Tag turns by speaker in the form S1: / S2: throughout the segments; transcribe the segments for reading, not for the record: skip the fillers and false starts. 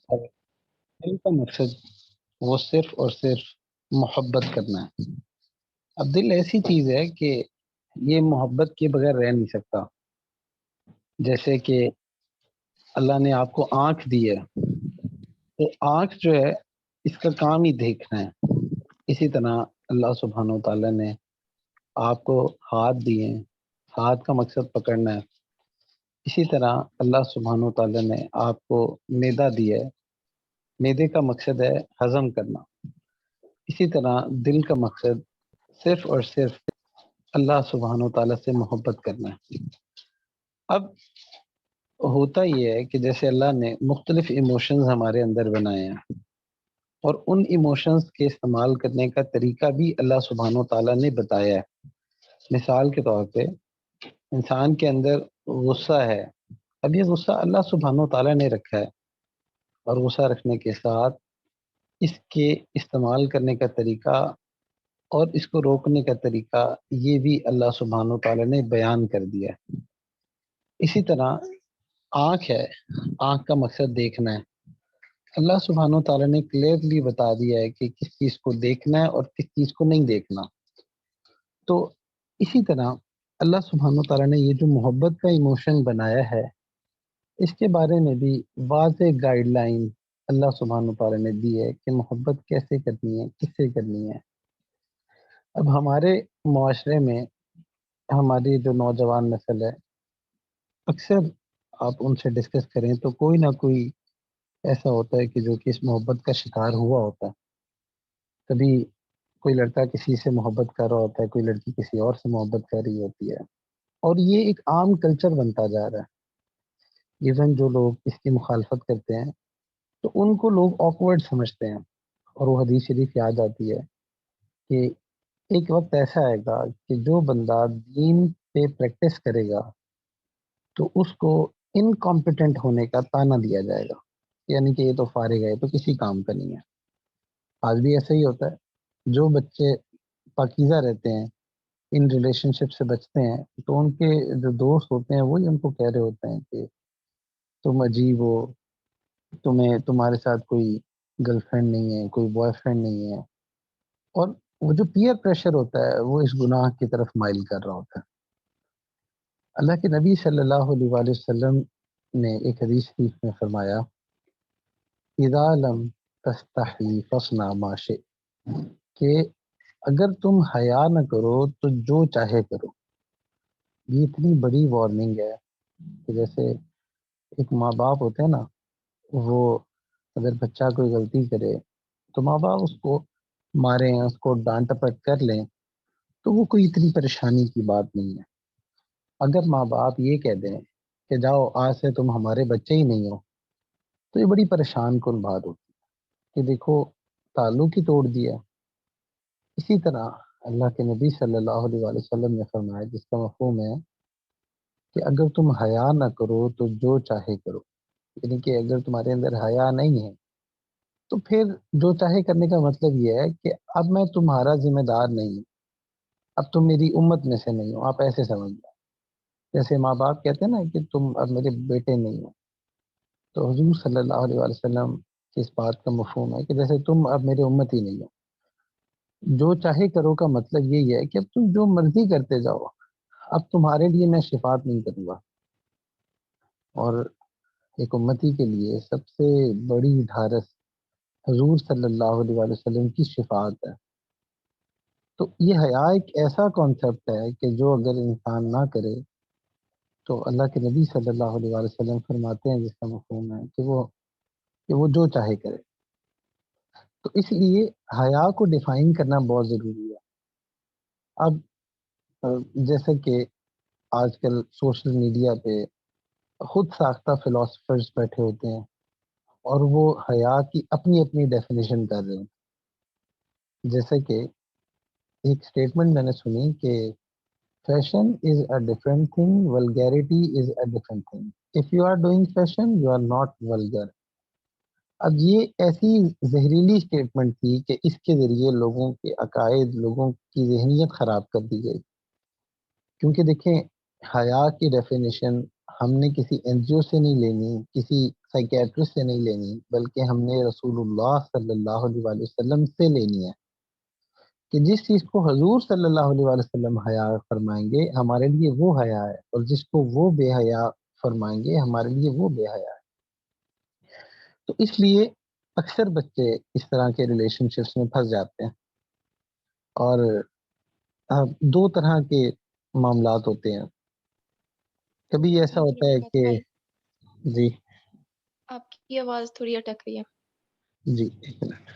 S1: اور دل کا مقصد وہ صرف اور صرف محبت کرنا ہے۔ اب دل ایسی چیز ہے کہ یہ محبت کے بغیر رہ نہیں سکتا۔ جیسے کہ اللہ نے آپ کو آنکھ دی ہے، تو آنکھ جو ہے اس کا کام ہی دیکھنا ہے۔ اسی طرح اللہ سبحانہ و تعالیٰ نے آپ کو ہاتھ دیے ہیں، ہاتھ کا مقصد پکڑنا ہے۔ اسی طرح اللہ سبحانہ و تعالیٰ نے آپ کو معدہ دیا ہے، معدے کا مقصد ہے ہضم کرنا۔ اسی طرح دل کا مقصد صرف اور صرف اللہ سبحانہ و تعالیٰ سے محبت کرنا ہے۔ اب ہوتا یہ ہے کہ جیسے اللہ نے مختلف ایموشنز ہمارے اندر بنائے ہیں، اور ان ایموشنز کے استعمال کرنے کا طریقہ بھی اللہ سبحانہ و تعالیٰ نے بتایا ہے۔ مثال کے طور پہ انسان کے اندر غصہ ہے، اب یہ غصہ اللہ سبحانہ و تعالیٰ نے رکھا ہے، اور غصہ رکھنے کے ساتھ اس کے استعمال کرنے کا طریقہ اور اس کو روکنے کا طریقہ یہ بھی اللہ سبحانہ و تعالیٰ نے بیان کر دیا ہے۔ اسی طرح آنکھ ہے، آنکھ کا مقصد دیکھنا ہے۔ اللہ سبحانہ و تعالیٰ نے کلیئرلی بتا دیا ہے کہ کس چیز کو دیکھنا ہے اور کس چیز کو نہیں دیکھنا۔ تو اسی طرح اللہ سبحانہ و تعالیٰ نے یہ جو محبت کا ایموشن بنایا ہے، اس کے بارے میں بھی واضح گائیڈ لائن اللہ سبحانہ و تعالیٰ نے دی ہے کہ محبت کیسے کرنی ہے، کس سے کرنی ہے۔ اب ہمارے معاشرے میں ہماری جو نوجوان نسل ہے، اکثر آپ ان سے ڈسکس کریں تو کوئی نہ کوئی ایسا ہوتا ہے کہ جو کہ اس محبت کا شکار ہوا ہوتا ہے۔ کبھی کوئی لڑکا کسی سے محبت کر رہا ہوتا ہے، کوئی لڑکی کسی اور سے محبت کر رہی ہوتی ہے، اور یہ ایک عام کلچر بنتا جا رہا ہے۔ ایون جو لوگ اس کی مخالفت کرتے ہیں تو ان کو لوگ آکورڈ سمجھتے ہیں، اور وہ حدیث شریف یاد آتی ہے کہ ایک وقت ایسا آئے گا کہ جو بندہ دین پہ پریکٹس کرے گا تو اس کو انکمپیٹنٹ ہونے کا تانا دیا جائے گا، یعنی کہ یہ تو فارغ ہے، یہ تو کسی کام کا نہیں ہے۔ آج بھی ایسا ہی ہوتا ہے، جو بچے پاکیزہ رہتے ہیں، ان ریلیشن شپ سے بچتے ہیں، تو ان کے جو دوست ہوتے ہیں وہی ان کو کہہ رہے ہوتے ہیں کہ تم عجیب ہو، تمہارے ساتھ کوئی گرل فرینڈ نہیں ہے، کوئی بوائے فرینڈ نہیں ہے، اور وہ جو پیئر پریشر ہوتا ہے وہ اس گناہ کی طرف مائل کر رہا ہوتا ہے۔ اللہ کے نبی صلی اللہ علیہ وآلہ وسلم نے ایک حدیث شریف میں فرمایا، اذا لم تستحی فاصنع ما شئت، کہ اگر تم حیا نہ کرو تو جو چاہے کرو۔ یہ اتنی بڑی وارننگ ہے کہ جیسے ایک ماں باپ ہوتے ہیں نا، وہ اگر بچہ کوئی غلطی کرے تو ماں باپ اس کو ماریں، اس کو ڈانٹ ٹپٹ کر لیں، تو وہ کوئی اتنی پریشانی کی بات نہیں ہے۔ اگر ماں باپ یہ کہہ دیں کہ جاؤ آج سے تم ہمارے بچے ہی نہیں ہو، تو یہ بڑی پریشان کن بات ہوتی ہے کہ دیکھو تعلق ہی توڑ دیا۔ اسی طرح اللہ کے نبی صلی اللہ علیہ وآلہ وسلم نے فرمایا، جس کا مفہوم ہے کہ اگر تم حیا نہ کرو تو جو چاہے کرو، یعنی کہ اگر تمہارے اندر حیا نہیں ہے تو پھر جو چاہے کرنے کا مطلب یہ ہے کہ اب میں تمہارا ذمہ دار نہیں ہوں، اب تم میری امت میں سے نہیں ہو، آپ ایسے سمجھ لو۔ جیسے ماں باپ کہتے ہیں نا کہ تم اب میرے بیٹے نہیں ہو، تو حضور صلی اللہ علیہ وآلہ وسلم کی اس بات کا مفہوم ہے کہ جیسے تم اب میرے امت ہی نہیں ہو۔ جو چاہے کرو کا مطلب یہی ہے کہ اب تم جو مرضی کرتے جاؤ، اب تمہارے لیے میں شفاعت نہیں کروں گا۔ اور ایک امتی کے لیے سب سے بڑی ڈھارس حضور صلی اللہ علیہ وآلہ وسلم کی شفاعت ہے۔ تو یہ حیا ایک ایسا کانسیپٹ ہے کہ جو اگر انسان نہ کرے تو اللہ کے نبی صلی اللہ علیہ وآلہ وسلم فرماتے ہیں، جس کا مفہوم ہے کہ وہ جو چاہے کرے۔ تو اس لیے حیا کو ڈیفائن کرنا بہت ضروری ہے۔ اب جیسے کہ آج کل سوشل میڈیا پہ خود ساختہ فلاسفرز بیٹھے ہوتے ہیں، اور وہ حیا کی اپنی اپنی ڈیفینیشن کر رہے ہیں۔ جیسے کہ ایک اسٹیٹمنٹ میں نے سنی کہ fashion is a different thing, vulgarity is a different thing, if you are doing fashion you are not vulgar. اب یہ ایسی زہریلی اسٹیٹمنٹ تھی کہ اس کے ذریعے لوگوں کے عقائد، لوگوں کی ذہنیت خراب کر دی گئی۔ کیونکہ دیکھیں، حیا کی ڈیفینیشن ہم نے کسی این جی او سے نہیں لینی، کسی سائیکیٹرسٹ سے نہیں لینی، بلکہ ہم نے رسول اللہ صلی اللہ علیہ وآلہ وسلم سے لینی ہے کہ جس چیز کو حضور صلی اللہ علیہ وآلہ وسلم حیا فرمائیں گے ہمارے لیے وہ حیا ہے، اور جس کو وہ بے حیا فرمائیں گے ہمارے لیے وہ بے حیا ہے۔ تو اس لیے اکثر بچے اس طرح کے ریلیشن شپس میں پھنس جاتے ہیں، اور دو طرح کے معاملات ہوتے ہیں۔ کبھی ایسا
S2: جی جی
S1: ہوتا ہے
S2: عابد
S1: کہ
S2: بھائی،
S1: جی
S2: آپ کی آواز تھوڑی اٹک رہی ہے۔
S1: جی ایک منٹ۔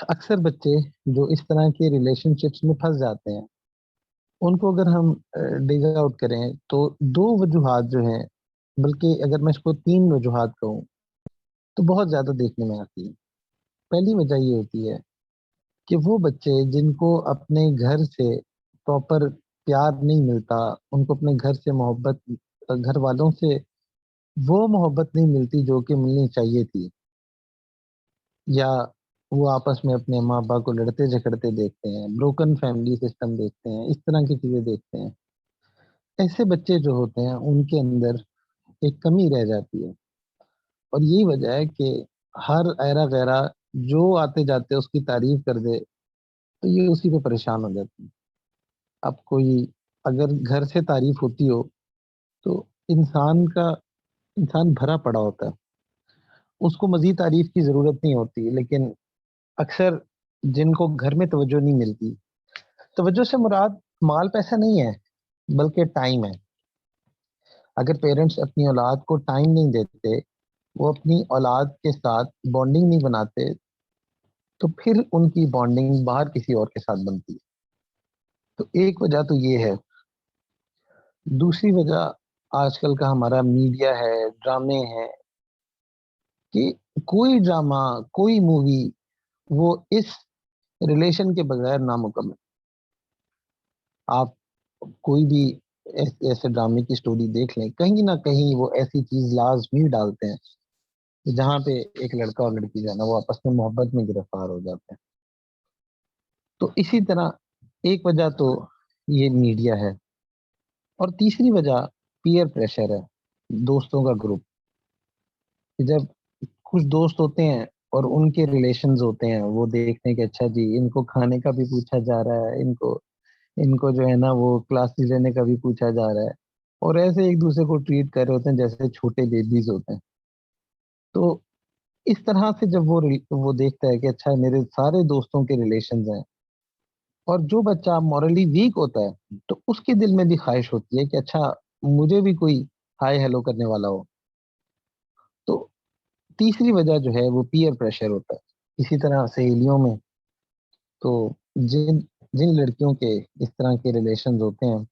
S1: اکثر بچے جو اس طرح کے ریلیشن شپس میں پھنس جاتے ہیں، ان کو اگر ہم ڈگ آؤٹ کریں تو دو وجوہات جو ہیں، بلکہ اگر میں اس کو تین وجوہات کہوں تو بہت زیادہ دیکھنے میں آتی ہے۔ پہلی وجہ یہ ہوتی ہے کہ وہ بچے جن کو اپنے گھر سے پراپر پیار نہیں ملتا، ان کو اپنے گھر سے محبت، گھر والوں سے وہ محبت نہیں ملتی جو کہ ملنی چاہیے تھی، یا وہ آپس میں اپنے ماں باپ کو لڑتے جھگڑتے دیکھتے ہیں، بروکن فیملی سسٹم دیکھتے ہیں، اس طرح کی چیزیں دیکھتے ہیں، ایسے بچے جو ہوتے ہیں ان کے اندر ایک کمی رہ جاتی ہے۔ اور یہی وجہ ہے کہ ہر ایرا غیرہ جو آتے جاتے اس کی تعریف کر دے تو یہ اسی پہ پریشان ہو جاتی ہے۔ اب کوئی اگر گھر سے تعریف ہوتی ہو تو انسان بھرا پڑا ہوتا ہے، اس کو مزید تعریف کی ضرورت نہیں ہوتی، لیکن اکثر جن کو گھر میں توجہ نہیں ملتی، توجہ سے مراد مال پیسہ نہیں ہے بلکہ ٹائم ہے۔ اگر پیرنٹس اپنی اولاد کو ٹائم نہیں دیتے، وہ اپنی اولاد کے ساتھ بانڈنگ نہیں بناتے، تو پھر ان کی بانڈنگ باہر کسی اور کے ساتھ بنتی ہے۔ تو ایک وجہ تو یہ ہے۔ دوسری وجہ آج کل کا ہمارا میڈیا ہے، ڈرامے ہیں، کہ کوئی ڈرامہ، کوئی مووی وہ اس ریلیشن کے بغیر نامکمل۔ آپ کوئی بھی ایسے ڈرامے کی سٹوری دیکھ لیں، کہیں نہ کہیں وہ ایسی چیز لازمی ڈالتے ہیں جہاں پہ ایک لڑکا اور لڑکی جو ہے نا وہ آپس میں محبت میں گرفتار ہو جاتے ہیں۔ تو اسی طرح ایک وجہ تو یہ میڈیا ہے، اور تیسری وجہ پیئر پریشر ہے، دوستوں کا گروپ۔ جب کچھ دوست ہوتے ہیں اور ان کے ریلیشنز ہوتے ہیں، وہ دیکھتے ہیں کہ اچھا جی ان کو کھانے کا بھی پوچھا جا رہا ہے، ان کو جو ہے نا وہ کلاسز لینے کا بھی پوچھا جا رہا ہے، اور ایسے ایک دوسرے کو ٹریٹ کر رہے ہوتے ہیں جیسے چھوٹے بیبیز ہوتے ہیں۔ تو اس طرح سے جب وہ دیکھتا ہے کہ اچھا میرے سارے دوستوں کے ریلیشنز ہیں، اور جو بچہ مورلی ویک ہوتا ہے تو اس کے دل میں بھی خواہش ہوتی ہے کہ اچھا مجھے بھی کوئی ہائی ہیلو کرنے والا ہو۔ تو تیسری وجہ جو ہے وہ پیئر پریشر ہوتا ہے۔ اسی طرح سہیلیوں میں تو جن جن لڑکیوں کے اس طرح کے ریلیشنز ہوتے ہیں،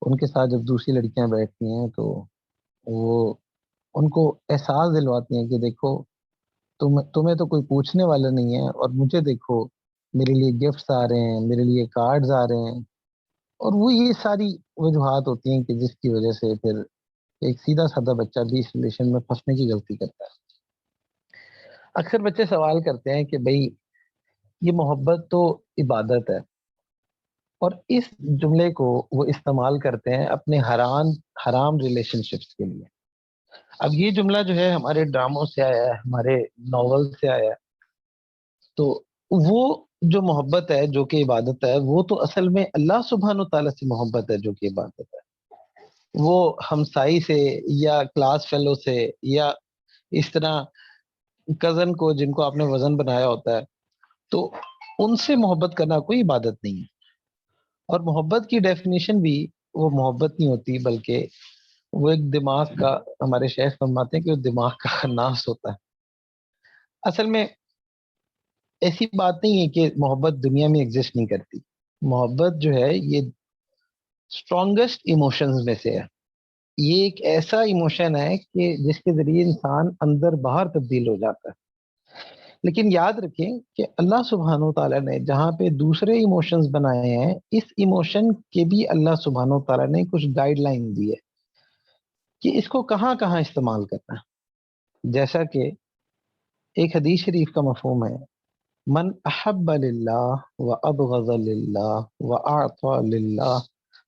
S1: ان کے ساتھ جب دوسری لڑکیاں بیٹھتی ہیں تو وہ ان کو احساس دلواتی ہیں کہ دیکھو تمہیں تو کوئی پوچھنے والا نہیں ہے، اور مجھے دیکھو میرے لیے گفٹس آ رہے ہیں، میرے لیے کارڈز آ رہے ہیں۔ اور وہ یہ ساری وجوہات ہوتی ہیں کہ جس کی وجہ سے پھر ایک سیدھا سادہ بچہ بھی اس ریلیشن میں پھنسنے کی غلطی کرتا ہے۔ اکثر بچے سوال کرتے ہیں کہ بھئی یہ محبت تو عبادت ہے، اور اس جملے کو وہ استعمال کرتے ہیں اپنے حرام ریلیشن شپس کے لیے۔ اب یہ جملہ جو ہے ہمارے ڈراموں سے آیا ہے، ہمارے ناول سے آیا ہے۔ تو وہ جو محبت ہے جو کہ عبادت ہے، وہ تو اصل میں اللہ سبحانہ و تعالیٰ سے محبت ہے جو کہ عبادت ہے۔ وہ ہمسائی سے یا کلاس فیلو سے یا اس طرح کزن کو جن کو آپ نے وزن بنایا ہوتا ہے، تو ان سے محبت کرنا کوئی عبادت نہیں ہے۔ اور محبت کی ڈیفینیشن بھی وہ محبت نہیں ہوتی، بلکہ وہ ایک دماغ کا، ہمارے شیخ فرماتے ہیں کہ وہ دماغ کا خناس ہوتا ہے۔ اصل میں ایسی بات نہیں ہے کہ محبت دنیا میں ایگزسٹ نہیں کرتی۔ محبت جو ہے یہ اسٹرانگسٹ ایموشنز میں سے ہے۔ یہ ایک ایسا ایموشن ہے کہ جس کے ذریعے انسان اندر باہر تبدیل ہو جاتا ہے۔ لیکن یاد رکھیں کہ اللہ سبحانہ و تعالیٰ نے جہاں پہ دوسرے ایموشنز بنائے ہیں، اس ایموشن کے بھی اللہ سبحانہ و تعالیٰ نے کچھ گائیڈ لائن دی ہے کہ اس کو کہاں کہاں استعمال کرنا ہے. جیسا کہ ایک حدیث شریف کا مفہوم ہے، من احب للہ و ابغض للہ و اعطى للہ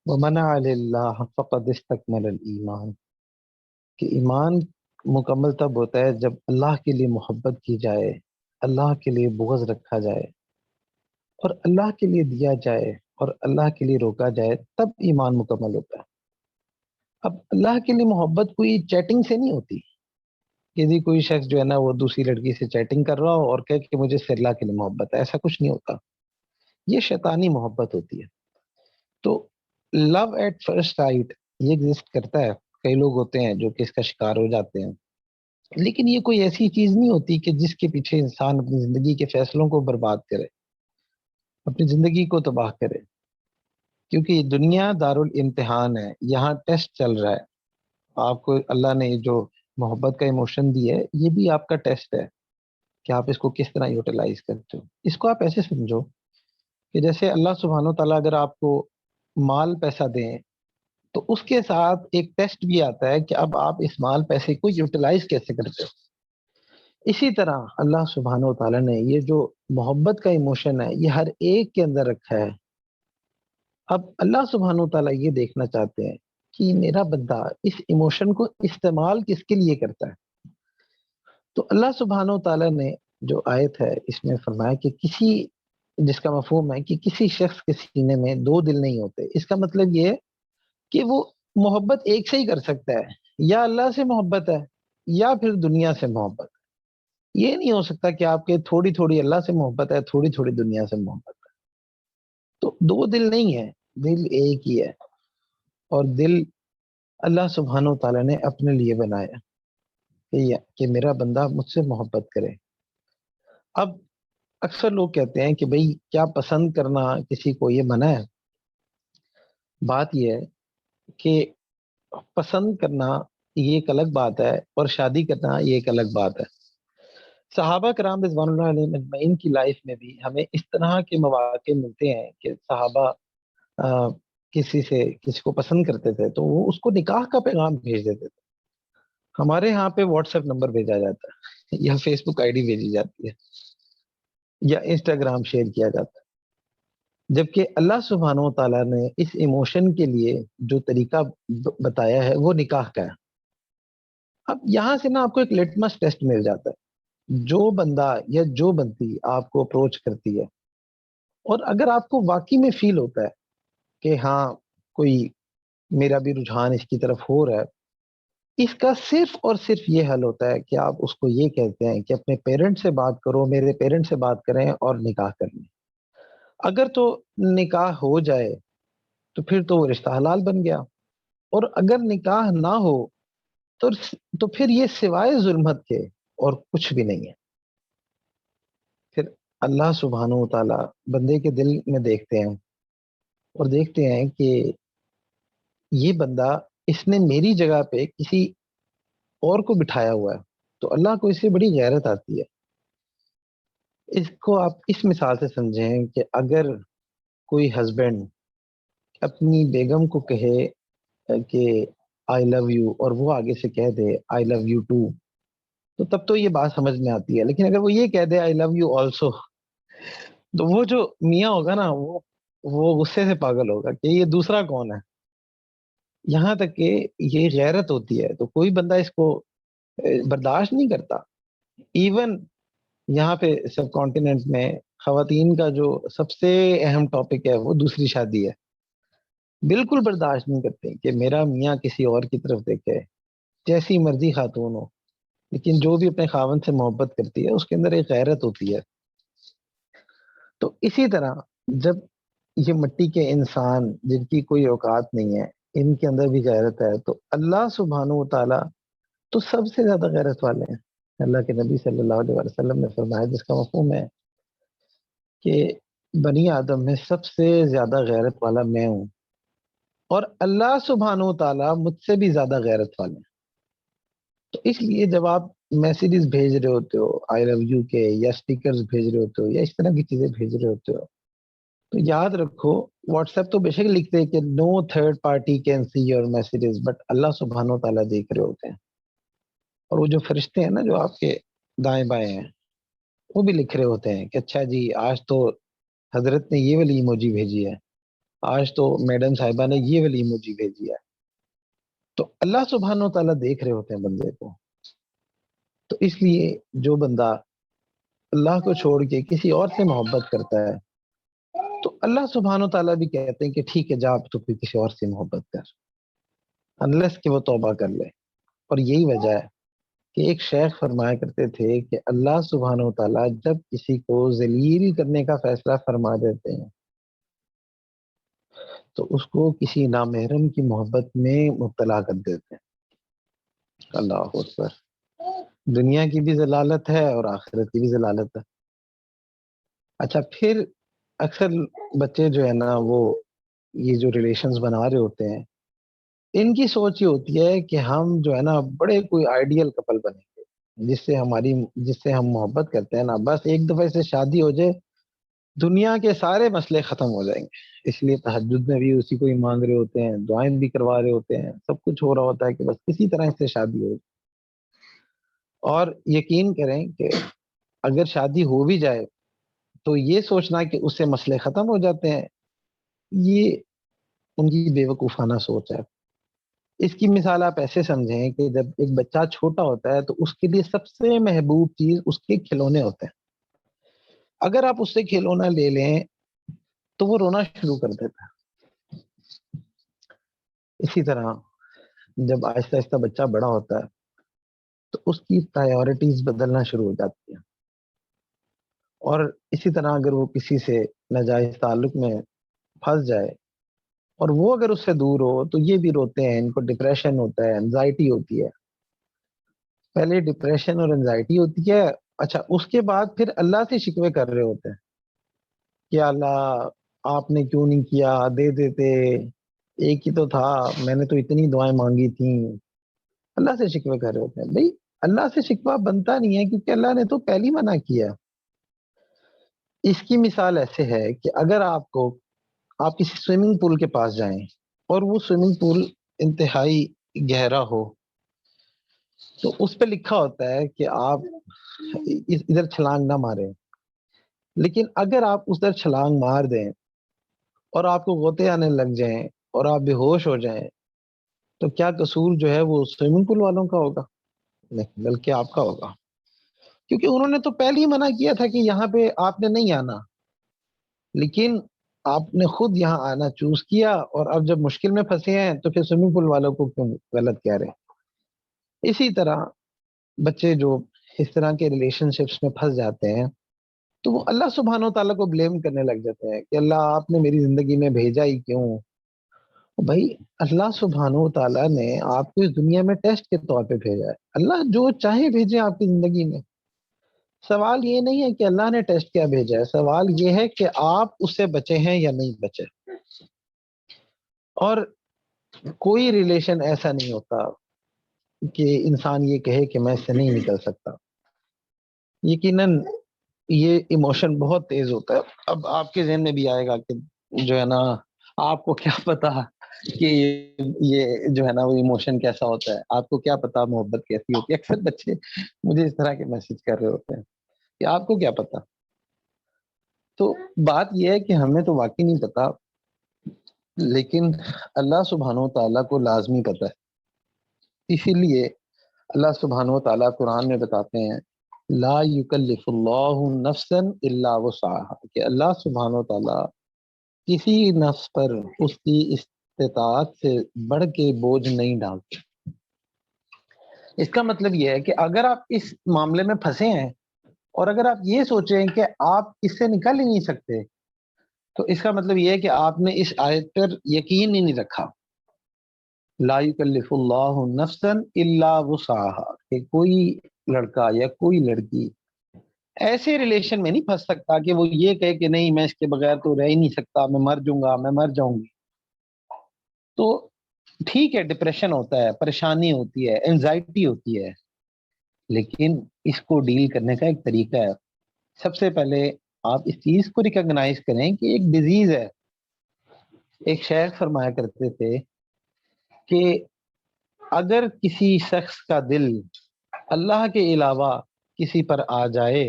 S1: و منع للہ فقد استکمل الایمان، کہ ایمان مکمل تب ہوتا ہے جب اللہ کے لیے محبت کی جائے، اللہ کے لیے بغض رکھا جائے، اور اللہ کے لیے دیا جائے اور اللہ کے لیے روکا جائے، تب ایمان مکمل ہوتا ہے. اب اللہ کے لیے محبت کوئی چیٹنگ سے نہیں ہوتی کہ جی کوئی شخص جو ہے نا وہ دوسری لڑکی سے چیٹنگ کر رہا ہو اور کہے کہ مجھے سے اللہ کے لیے محبت ہے. ایسا کچھ نہیں ہوتا، یہ شیطانی محبت ہوتی ہے. تو لو ایٹ فرسٹ سائٹ یہ ایگزسٹ کرتا ہے، کئی لوگ ہوتے ہیں جو کہ اس کا شکار ہو جاتے ہیں، لیکن یہ کوئی ایسی چیز نہیں ہوتی کہ جس کے پیچھے انسان اپنی زندگی کے فیصلوں کو برباد کرے، اپنی زندگی کو تباہ کرے. کیونکہ یہ دنیا دارالامتحان ہے، یہاں ٹیسٹ چل رہا ہے. آپ کو اللہ نے جو محبت کا ایموشن دی ہے، یہ بھی آپ کا ٹیسٹ ہے کہ آپ اس کو کس طرح یوٹیلائز کرتے ہو. اس کو آپ ایسے سمجھو کہ جیسے اللہ سبحانہ و تعالیٰ اگر آپ کو مال پیسہ دیں تو اس کے ساتھ ایک ٹیسٹ بھی آتا ہے کہ اب آپ اس مال پیسے کو یوٹیلائز کیسے کرتے ہو. اسی طرح اللہ سبحانہ و تعالیٰ نے یہ جو محبت کا ایموشن ہے یہ ہر ایک کے اندر رکھا ہے. اب اللہ سبحانہ و تعالیٰ یہ دیکھنا چاہتے ہیں کہ میرا بندہ اس ایموشن کو استعمال کس کے لیے کرتا ہے. تو اللہ سبحانہ و تعالیٰ نے جو آیت ہے اس میں فرمایا کہ کسی، جس کا مفہوم ہے کہ کسی شخص کے سینے میں دو دل نہیں ہوتے. اس کا مطلب یہ ہے کہ وہ محبت ایک سے ہی کر سکتا ہے، یا اللہ سے محبت ہے یا پھر دنیا سے محبت ہے. یہ نہیں ہو سکتا کہ آپ کے تھوڑی تھوڑی اللہ سے محبت ہے، تھوڑی تھوڑی دنیا سے محبت ہے. تو دو دل نہیں ہے، دل ایک ہی ہے. اور دل اللہ سبحانہ و تعالیٰ نے اپنے لیے بنایا کہ میرا بندہ مجھ سے محبت کرے. اب اکثر لوگ کہتے ہیں کہ بھئی کیا پسند کرنا کسی کو یہ منع ہے؟ بات یہ ہے کہ پسند کرنا یہ ایک الگ بات ہے اور شادی کرنا یہ ایک الگ بات ہے. صحابہ کرام رضوان اللہ علیہم اجمعین کی لائف میں بھی ہمیں اس طرح کے مواقع ملتے ہیں کہ صحابہ کسی کو پسند کرتے تھے تو وہ اس کو نکاح کا پیغام بھیج دیتے تھے. ہمارے ہاں پہ واٹس ایپ نمبر بھیجا جاتا ہے یا فیس بک آئی ڈی بھیجی جاتی ہے یا انسٹاگرام شیئر کیا جاتا ہے. جبکہ اللہ سبحانہ و تعالیٰ نے اس ایموشن کے لیے جو طریقہ بتایا ہے وہ نکاح کا ہے. اب یہاں سے نا آپ کو ایک لٹمس ٹیسٹ مل جاتا ہے. جو بندہ یا جو بندی آپ کو اپروچ کرتی ہے اور اگر آپ کو واقعی میں فیل ہوتا ہے کہ ہاں کوئی میرا بھی رجحان اس کی طرف ہو رہا ہے، اس کا صرف اور صرف یہ حل ہوتا ہے کہ آپ اس کو یہ کہتے ہیں کہ اپنے پیرنٹ سے بات کرو، میرے پیرنٹ سے بات کریں اور نکاح کر لیں. اگر تو نکاح ہو جائے تو پھر تو وہ رشتہ حلال بن گیا، اور اگر نکاح نہ ہو تو پھر یہ سوائے ظلمت کے اور کچھ بھی نہیں ہے. پھر اللہ سبحانہ و تعالیٰ بندے کے دل میں دیکھتے ہیں اور دیکھتے ہیں کہ یہ بندہ اس نے میری جگہ پہ کسی اور کو بٹھایا ہوا ہے، تو اللہ کو اس سے بڑی غیرت آتی ہے. اس کو آپ اس مثال سے سمجھیں کہ اگر کوئی ہسبینڈ اپنی بیگم کو کہے کہ آئی لو یو اور وہ آگے سے کہہ دے آئی لو یو ٹو، تو تب تو یہ بات سمجھ میں آتی ہے. لیکن اگر وہ یہ کہہ دے آئی لو یو آلسو، تو وہ جو میاں ہوگا نا وہ غصے سے پاگل ہوگا کہ یہ دوسرا کون ہے. یہاں تک کہ یہ غیرت ہوتی ہے تو کوئی بندہ اس کو برداشت نہیں کرتا. ایون یہاں پہ سب کانٹیننٹ میں خواتین کا جو سب سے اہم ٹاپک ہے وہ دوسری شادی ہے. بالکل برداشت نہیں کرتے کہ میرا میاں کسی اور کی طرف دیکھے، جیسی مرضی خاتون ہو، لیکن جو بھی اپنے خاوند سے محبت کرتی ہے اس کے اندر ایک غیرت ہوتی ہے. تو اسی طرح جب یہ مٹی کے انسان جن کی کوئی اوقات نہیں ہے ان کے اندر بھی غیرت ہے، تو اللہ سبحانہ و تعالیٰ تو سب سے زیادہ غیرت والے ہیں. اللہ کے نبی صلی اللہ علیہ وسلم نے فرمایا، جس کا مفہوم ہے کہ بنی آدم میں سب سے زیادہ غیرت والا میں ہوں، اور اللہ سبحانہ و تعالیٰ مجھ سے بھی زیادہ غیرت والے ہیں. تو اس لیے جب آپ میسیجز بھیج رہے ہوتے ہو آئی لو یو کے یا اسٹیکرز بھیج رہے ہوتے ہو یا اس طرح کی چیزیں بھیج رہے ہوتے ہو، تو یاد رکھو واٹس ایپ تو بے شک لکھتے ہیں کہ no third party can see your messages, but اللہ سبحانہ و تعالیٰ دیکھ رہے ہوتے ہیں. اور وہ جو فرشتے ہیں نا جو آپ کے دائیں بائیں ہیں، وہ بھی لکھ رہے ہوتے ہیں کہ اچھا جی آج تو حضرت نے یہ والی ایموجی بھیجی ہے، آج تو میڈم صاحبہ نے یہ والی ایموجی بھیجی ہے. تو اللہ سبحانہ و تعالیٰ دیکھ رہے ہوتے ہیں بندے کو. تو اس لیے جو بندہ اللہ کو چھوڑ کے کسی اور سے محبت کرتا ہے تو اللہ سبحانہ و تعالیٰ بھی کہتے ہیں کہ ٹھیک ہے جا اب تو کوئی کسی اور سے محبت کر، انلیس کہ وہ توبہ کر لے. اور یہی وجہ ہے کہ ایک شیخ فرمایا کرتے تھے کہ اللہ سبحانہ و تعالیٰ جب کسی کو ذلیل کرنے کا فیصلہ فرما دیتے ہیں تو اس کو کسی نامحرم کی محبت میں مبتلا کر دیتے ہیں. اللہ اکبر. دنیا کی بھی ضلالت ہے اور آخرت کی بھی ضلالت ہے. اچھا پھر اکثر بچے جو ہے نا وہ یہ جو ریلیشنز بنا رہے ہوتے ہیں، ان کی سوچ یہ ہوتی ہے کہ ہم جو ہے نا بڑے کوئی آئیڈیل کپل بنیں گے جس سے ہم محبت کرتے ہیں نا، بس ایک دفعہ سے شادی ہو جائے دنیا کے سارے مسئلے ختم ہو جائیں گے. اس لیے تہجد میں بھی اسی کو ہی مانگ رہے ہوتے ہیں، دعائیں بھی کروا رہے ہوتے ہیں، سب کچھ ہو رہا ہوتا ہے کہ بس کسی طرح اس سے شادی ہو جائے. اور یقین کریں کہ اگر شادی ہو بھی جائے تو یہ سوچنا کہ اس سے مسئلے ختم ہو جاتے ہیں، یہ ان کی بے وقوفانہ سوچ ہے. اس کی مثال آپ ایسے سمجھیں کہ جب ایک بچہ چھوٹا ہوتا ہے تو اس کے لیے سب سے محبوب چیز اس کے کھلونے ہوتے ہیں. اگر آپ اس سے کھلونا لے لیں تو وہ رونا شروع کر دیتا ہے. اسی طرح جب آہستہ آہستہ بچہ بڑا ہوتا ہے تو اس کی پرائیورٹیز بدلنا شروع ہو جاتی ہیں. اور اسی طرح اگر وہ کسی سے ناجائز تعلق میں پھنس جائے اور وہ اگر اس سے دور ہو تو یہ بھی روتے ہیں، ان کو ڈپریشن ہوتا ہے، انزائٹی ہوتی ہے. پہلے ڈپریشن اور انزائٹی ہوتی ہے، اچھا اس کے بعد پھر اللہ سے شکوے کر رہے ہوتے ہیں کہ اللہ آپ نے کیوں نہیں کیا، دے دیتے، ایک ہی تو تھا، میں نے تو اتنی دعائیں مانگی تھیں. اللہ سے شکوے کر رہے ہوتے ہیں. بھائی اللہ سے شکوہ بنتا نہیں ہے کیونکہ اللہ نے تو پہلی منع کیا. اس کی مثال ایسے ہے کہ اگر آپ کسی سوئمنگ پول کے پاس جائیں اور وہ سوئمنگ پول انتہائی گہرا ہو تو اس پہ لکھا ہوتا ہے کہ آپ ادھر چھلانگ نہ ماریں. لیکن اگر آپ اس در چھلانگ مار دیں اور آپ کو غوطے آنے لگ جائیں اور آپ بے ہوش ہو جائیں تو کیا قصور جو ہے وہ سوئمنگ پول والوں کا ہوگا؟ نہیں، بلکہ آپ کا ہوگا، کیونکہ انہوں نے تو پہلے ہی منع کیا تھا کہ یہاں پہ آپ نے نہیں آنا، لیکن آپ نے خود یہاں آنا چوز کیا اور اب جب مشکل میں پھنسے ہیں تو پھر سوئمنگ پول والوں کو کیوں غلط کہہ رہے ہیں. اسی طرح بچے جو اس طرح کے ریلیشن شپس میں پھنس جاتے ہیں تو وہ اللہ سبحانہ و تعالیٰ کو بلیم کرنے لگ جاتے ہیں کہ اللہ آپ نے میری زندگی میں بھیجا ہی کیوں. بھائی اللہ سبحانہ و تعالیٰ نے آپ کو اس دنیا میں ٹیسٹ کے طور پہ بھیجا ہے. اللہ جو چاہے بھیجے آپ کی زندگی میں. سوال یہ نہیں ہے کہ اللہ نے ٹیسٹ کیا بھیجا ہے، سوال یہ ہے کہ آپ اس سے بچے ہیں یا نہیں بچے. اور کوئی ریلیشن ایسا نہیں ہوتا کہ انسان یہ کہے کہ میں اس سے نہیں نکل سکتا. یقیناً یہ ایموشن بہت تیز ہوتا ہے. اب آپ کے ذہن میں بھی آئے گا کہ جو ہے نا آپ کو کیا پتا کہ یہ جو ہے نا وہ ایموشن کیسا ہوتا ہے، آپ کو کیا پتا محبت کیسی ہوتی ہے. اکثر بچے مجھے اس طرح کے میسج کر رہے ہوتے ہیں کہ آپ کو کیا پتا. تو بات یہ ہے کہ ہمیں تو واقعی نہیں پتا، لیکن اللہ سبحانہ و تعالیٰ کو لازمی پتا ہے. اسی لیے اللہ سبحانہ و تعالیٰ قرآن میں بتاتے ہیں لا یکلف اللہ نفسا الا وسعها، کہ اللہ سبحانہ و تعالیٰ کسی نفس پر اس کی استطاعت سے بڑھ کے بوجھ نہیں ڈالتے. اس کا مطلب یہ ہے کہ اگر آپ اس معاملے میں پھنسے ہیں اور اگر آپ یہ سوچیں کہ آپ اس سے نکل ہی نہیں سکتے تو اس کا مطلب یہ ہے کہ آپ نے اس آیت پر یقین ہی نہیں رکھا. لا یکلف اللہ نفسا الا وسعها، کہ کوئی لڑکا یا کوئی لڑکی ایسے ریلیشن میں نہیں پھنس سکتا کہ وہ یہ کہے کہ نہیں میں اس کے بغیر تو رہ ہی نہیں سکتا، میں مر جاؤں گا، میں مر جاؤں گی. تو ٹھیک ہے ڈپریشن ہوتا ہے، پریشانی ہوتی ہے، انزائٹی ہوتی ہے، لیکن اس کو ڈیل کرنے کا ایک طریقہ ہے. سب سے پہلے آپ اس چیز کو ریکگنائز کریں کہ ایک ڈیزیز ہے. ایک شیخ فرمایا کرتے تھے کہ اگر کسی شخص کا دل اللہ کے علاوہ کسی پر آ جائے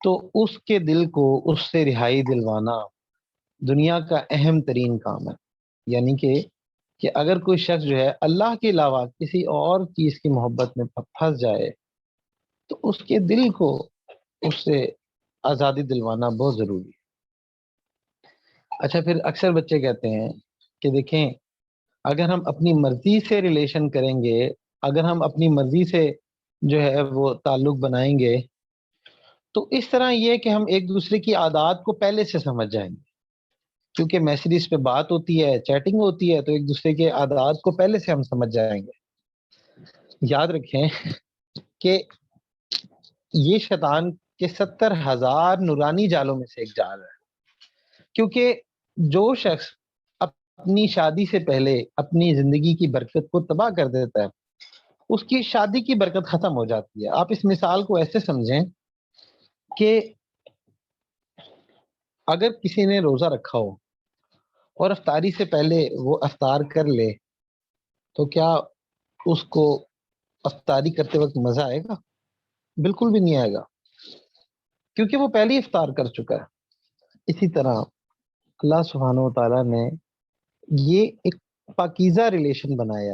S1: تو اس کے دل کو اس سے رہائی دلوانا دنیا کا اہم ترین کام ہے. یعنی کہ اگر کوئی شخص جو ہے اللہ کے علاوہ کسی اور چیز کی محبت میں پھنس جائے تو اس کے دل کو اس سے آزادی دلوانا بہت ضروری ہے. اچھا، پھر اکثر بچے کہتے ہیں کہ دیکھیں اگر ہم اپنی مرضی سے ریلیشن کریں گے، اگر ہم اپنی مرضی سے جو ہے وہ تعلق بنائیں گے تو اس طرح یہ کہ ہم ایک دوسرے کی عادات کو پہلے سے سمجھ جائیں گے. کیونکہ میسیجز پہ بات ہوتی ہے، چیٹنگ ہوتی ہے، تو ایک دوسرے کے عادات کو پہلے سے ہم سمجھ جائیں گے. یاد رکھیں کہ یہ شیطان کے 70,000 نورانی جالوں میں سے ایک جال ہے. کیونکہ جو شخص اپنی شادی سے پہلے اپنی زندگی کی برکت کو تباہ کر دیتا ہے اس کی شادی کی برکت ختم ہو جاتی ہے. آپ اس مثال کو ایسے سمجھیں کہ اگر کسی نے روزہ رکھا ہو اور افطاری سے پہلے وہ افطار کر لے تو کیا اس کو افطاری کرتے وقت مزہ آئے گا؟ بالکل بھی نہیں آئے گا، کیونکہ وہ پہلے ہی افطار کر چکا ہے. اسی طرح اللہ سبحانہ و تعالیٰ نے یہ ایک پاکیزہ ریلیشن بنایا،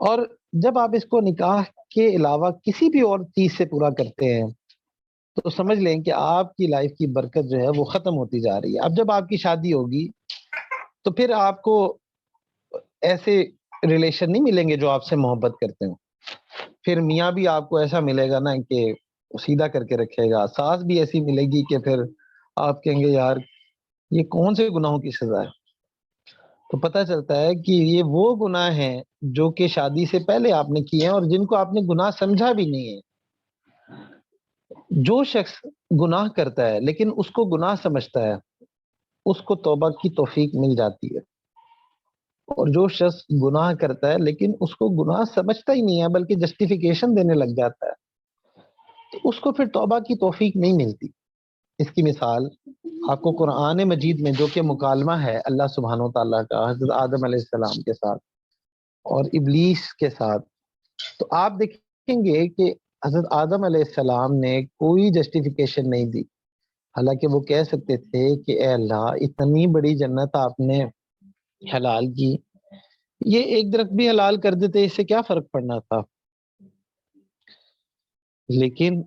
S1: اور جب آپ اس کو نکاح کے علاوہ کسی بھی اور چیز سے پورا کرتے ہیں تو سمجھ لیں کہ آپ کی لائف کی برکت جو ہے وہ ختم ہوتی جا رہی ہے. اب جب آپ کی شادی ہوگی تو پھر آپ کو ایسے ریلیشن نہیں ملیں گے جو آپ سے محبت کرتے ہوں. پھر میاں بھی آپ کو ایسا ملے گا نا کہ سیدھا کر کے رکھے گا، ساس بھی ایسی ملے گی کہ پھر آپ کہیں گے یار یہ کون سے گناہوں کی سزا ہے. تو پتہ چلتا ہے کہ یہ وہ گناہ ہیں جو کہ شادی سے پہلے آپ نے کیے ہیں اور جن کو آپ نے گناہ سمجھا بھی نہیں ہے. جو شخص گناہ کرتا ہے لیکن اس کو گناہ سمجھتا ہے اس کو توبہ کی توفیق مل جاتی ہے، اور جو شخص گناہ کرتا ہے لیکن اس کو گناہ سمجھتا ہی نہیں ہے بلکہ جسٹیفیکیشن دینے لگ جاتا ہے تو اس کو پھر توبہ کی توفیق نہیں ملتی. اس کی مثال آپ کو قرآن مجید میں جو کہ مکالمہ ہے اللہ سبحانہ و تعالیٰ کا حضرت آدم علیہ السلام کے ساتھ اور ابلیس کے ساتھ، تو آپ دیکھیں گے کہ حضرت آدم علیہ السلام نے کوئی جسٹیفیکیشن نہیں دی. حالانکہ وہ کہہ سکتے تھے کہ اے اللہ اتنی بڑی جنت آپ نے حلال کی، یہ ایک درخت بھی حلال کر دیتے اس سے کیا فرق پڑنا تھا. لیکن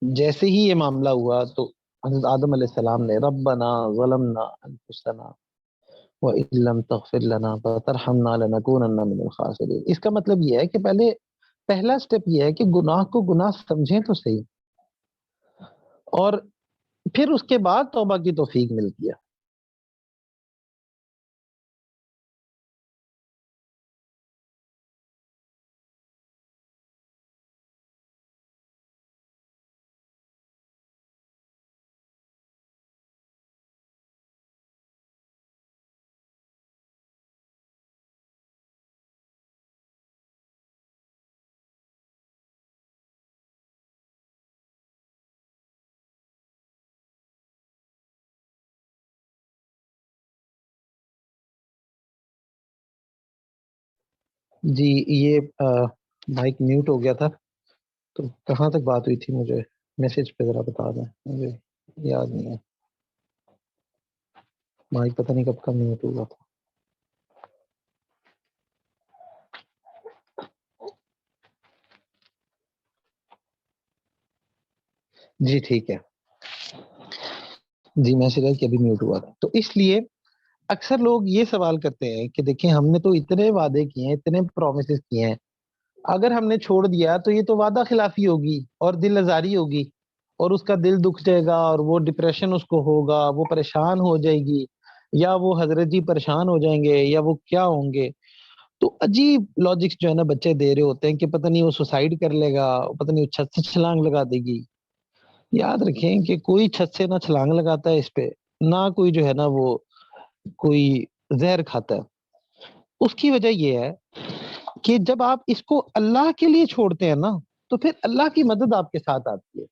S1: جیسے ہی یہ معاملہ ہوا تو حضرت آدم علیہ السلام نے ربنا ظلمنا انفسنا وَإِن لَّمْ تَغْفِرْ لَنَا وَتَرْحَمْنَا لَنَكُونَنَّ مِنَ الْخَاسِرِينَ. اس کا مطلب یہ ہے کہ پہلا سٹیپ یہ ہے کہ گناہ کو گناہ سمجھیں تو صحیح، اور پھر اس کے بعد توبہ کی توفیق ملتی ہے. جی یہ مائک میوٹ ہو گیا تھا، تو کہاں تک بات ہوئی تھی مجھے میسج پہ ذرا بتا دیں، مجھے یاد نہیں ہے. مائک پتہ نہیں کب کا میوٹ ہوا تھا. جی ٹھیک ہے، جی میسج ہے کہ ابھی میوٹ ہوا تھا. تو اس لیے اکثر لوگ یہ سوال کرتے ہیں کہ دیکھیں ہم نے تو اتنے وعدے کیے ہیں، اتنے پرومسز کیے ہیں، اگر ہم نے چھوڑ دیا تو یہ تو وعدہ خلافی ہوگی اور دل آزاری ہوگی اور اس کا دل دکھ جائے گا اور وہ ڈپریشن اس کو ہوگا، وہ پریشان ہو جائے گی، یا وہ حضرت جی پریشان ہو جائیں گے، یا وہ کیا ہوں گے. تو عجیب لاجکس جو ہے نا بچے دے رہے ہوتے ہیں کہ پتہ نہیں وہ سوسائڈ کر لے گا، پتہ نہیں وہ چھت سے چھلانگ لگا دے گی. یاد رکھیں کہ کوئی چھت سے نہ چھلانگ لگاتا ہے اس پہ، نہ کوئی جو ہے نا وہ کوئی زہر کھاتا ہے. اس کی وجہ یہ ہے کہ جب آپ اس کو اللہ کے لیے چھوڑتے ہیں نا تو پھر اللہ کی مدد آپ کے ساتھ آتی ہے.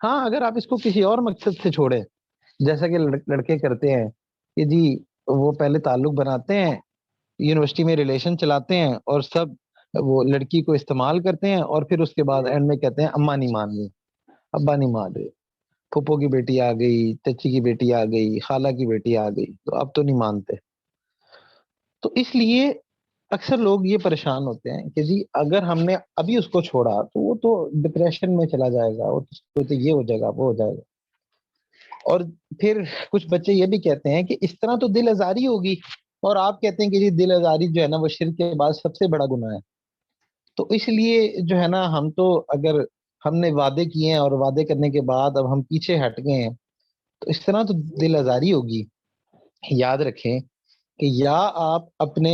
S1: ہاں اگر آپ اس کو کسی اور مقصد سے چھوڑیں، جیسا کہ لڑکے کرتے ہیں کہ جی وہ پہلے تعلق بناتے ہیں، یونیورسٹی میں ریلیشن چلاتے ہیں اور سب وہ لڑکی کو استعمال کرتے ہیں، اور پھر اس کے بعد اینڈ میں کہتے ہیں اماں نہیں مان رہی، ابا نہیں مان رہے، پھپھو کی بیٹی آ گئی، چچی کی بیٹی آ گئی، خالہ کی بیٹی آ گئی، تو اب تو نہیں مانتے. تو اس لیے اکثر لوگ یہ پریشان ہوتے ہیں کہ جی اگر ہم نے ابھی اس کو چھوڑا تو وہ تو ڈپریشن میں چلا جائے گا، اور تو یہ ہو جائے گا، وہ ہو جائے گا. اور پھر کچھ بچے یہ بھی کہتے ہیں کہ اس طرح تو دل آزاری ہوگی، اور آپ کہتے ہیں کہ جی دل آزاری جو ہے نا وہ شرک کے بعد سب سے بڑا گناہ ہے. تو اس لیے جو ہے نا ہم تو اگر ہم نے وعدے کیے ہیں اور وعدے کرنے کے بعد اب ہم پیچھے ہٹ گئے ہیں تو اس طرح تو دل آزاری ہوگی. یاد رکھیں کہ یا آپ اپنے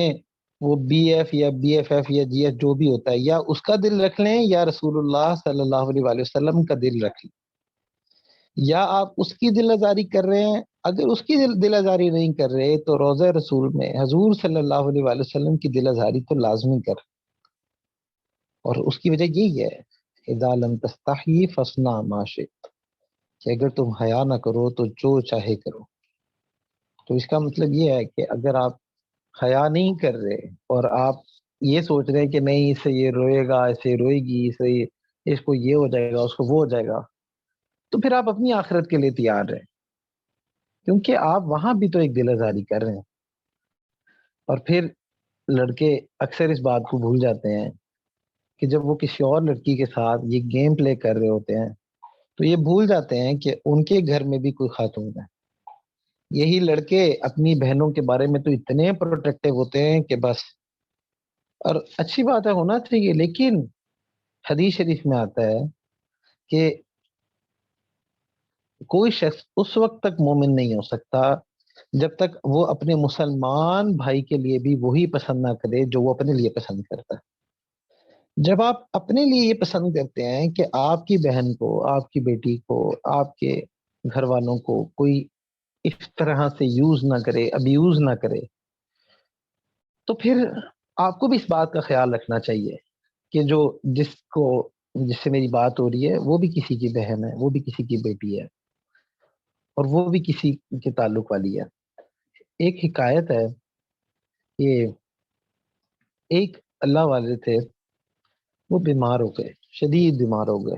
S1: وہ بی ایف یا بی ایف ایف یا جی ایف جو بھی ہوتا ہے، یا اس کا دل رکھ لیں یا رسول اللہ صلی اللہ علیہ وآلہ وسلم کا دل رکھ لیں. یا آپ اس کی دل آزاری کر رہے ہیں، اگر اس کی دل آزاری نہیں کر رہے تو روضہ رسول میں حضور صلی اللہ علیہ وآلہ وسلم کی دل آزاری تو لازمی کر. اور اس کی وجہ یہی ہے اذا لم تستحی فاصنع ما شئت، کہ اگر تم حیا نہ کرو تو جو چاہے کرو. تو اس کا مطلب یہ ہے کہ اگر آپ حیا نہیں کر رہے اور آپ یہ سوچ رہے ہیں کہ نہیں اس سے یہ روئے گا، اس سے روئے گی، اس کو یہ ہو جائے گا، اس کو وہ ہو جائے گا، تو پھر آپ اپنی آخرت کے لیے تیار رہیں، کیونکہ آپ وہاں بھی تو ایک دل آزاری کر رہے ہیں. اور پھر لڑکے اکثر اس بات کو بھول جاتے ہیں کہ جب وہ کسی اور لڑکی کے ساتھ یہ گیم پلے کر رہے ہوتے ہیں تو یہ بھول جاتے ہیں کہ ان کے گھر میں بھی کوئی خاتون ہے. یہی لڑکے اپنی بہنوں کے بارے میں تو اتنے پروٹیکٹیو ہوتے ہیں کہ بس. اور اچھی بات ہے، ہونا چاہیے، لیکن حدیث شریف میں آتا ہے کہ کوئی شخص اس وقت تک مومن نہیں ہو سکتا جب تک وہ اپنے مسلمان بھائی کے لیے بھی وہی پسند نہ کرے جو وہ اپنے لیے پسند کرتا ہے. جب آپ اپنے لیے یہ پسند کرتے ہیں کہ آپ کی بہن کو، آپ کی بیٹی کو، آپ کے گھر والوں کو کوئی اس طرح سے یوز نہ کرے، ابیوز نہ کرے، تو پھر آپ کو بھی اس بات کا خیال رکھنا چاہیے کہ جس سے میری بات ہو رہی ہے وہ بھی کسی کی بہن ہے، وہ بھی کسی کی بیٹی ہے، اور وہ بھی کسی کے تعلق والی ہے. ایک حکایت ہے کہ ایک اللہ والے تھے، وہ بیمار ہو گئے، شدید بیمار ہو گئے،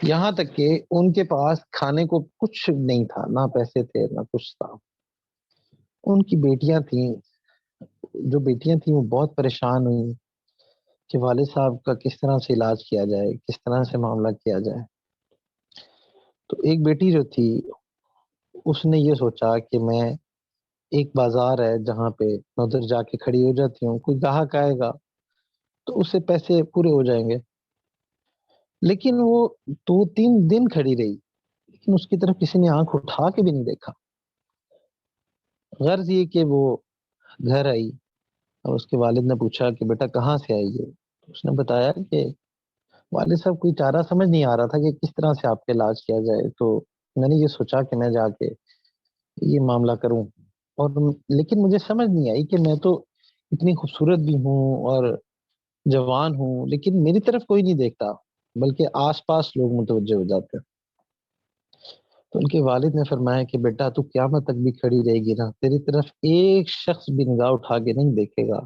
S1: یہاں تک کہ ان کے پاس کھانے کو کچھ نہیں تھا، نہ پیسے تھے نہ کچھ تھا. ان کی بیٹیاں تھیں، جو بیٹیاں تھیں وہ بہت پریشان ہوئی کہ والد صاحب کا کس طرح سے علاج کیا جائے، کس طرح سے معاملہ کیا جائے. تو ایک بیٹی جو تھی اس نے یہ سوچا کہ میں ایک بازار ہے جہاں پہ میں ادھر جا کے کھڑی ہو جاتی ہوں، کوئی گاہک آئے گا تو اس سے پیسے پورے ہو جائیں گے. لیکن وہ 2-3 دن کھڑی رہی، لیکن اس کی طرف کسی نے آنکھ اٹھا کے بھی نہیں دیکھا. غرض یہ کہ وہ گھر آئی اور اس کے والد نے پوچھا کہ بیٹا کہاں سے آئی ہے. اس نے بتایا کہ والد صاحب کوئی چارہ سمجھ نہیں آ رہا تھا کہ کس طرح سے آپ کا علاج کیا جائے، تو میں نے یہ سوچا کہ میں جا کے یہ معاملہ کروں. اور لیکن مجھے سمجھ نہیں آئی کہ میں تو اتنی خوبصورت بھی ہوں اور جوان ہوں، لیکن میری طرف کوئی نہیں دیکھتا، بلکہ آس پاس لوگ متوجہ ہو جاتے ہیں. تو ان کے والد نے فرمایا کہ بیٹا تو قیامت تک بھی کھڑی رہے گی نا، تیری طرف ایک شخص بھی نگاہ اٹھا کے نہیں دیکھے گا،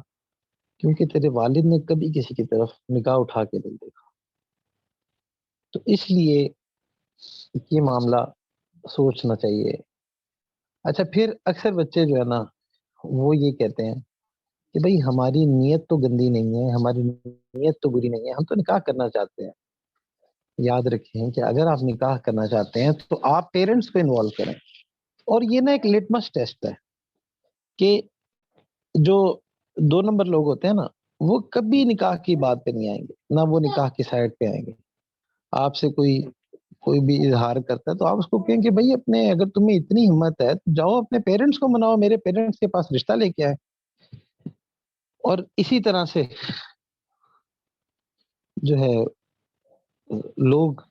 S1: کیونکہ تیرے والد نے کبھی کسی کی طرف نگاہ اٹھا کے نہیں دیکھا. تو اس لیے یہ معاملہ سوچنا چاہیے. اچھا پھر اکثر بچے جو ہے نا وہ یہ کہتے ہیں کہ بھئی ہماری نیت تو گندی نہیں ہے، ہماری نیت تو بری نہیں ہے، ہم تو نکاح کرنا چاہتے ہیں. یاد رکھیں کہ اگر آپ نکاح کرنا چاہتے ہیں تو آپ پیرنٹس کو انوالو کریں. اور یہ نا ایک لٹمس ٹیسٹ ہے کہ جو 2 نمبر لوگ ہوتے ہیں نا وہ کبھی نکاح کی بات پہ نہیں آئیں گے، نہ وہ نکاح کی سائڈ پہ آئیں گے. آپ سے کوئی بھی اظہار کرتا ہے تو آپ اس کو کہیں کہ بھائی اپنے اگر تمہیں اتنی ہمت ہے تو جاؤ اپنے پیرنٹس کو مناؤ، میرے پیرنٹس کے پاس رشتہ لے کے آئے. اور اسی طرح سے جو ہے لوگ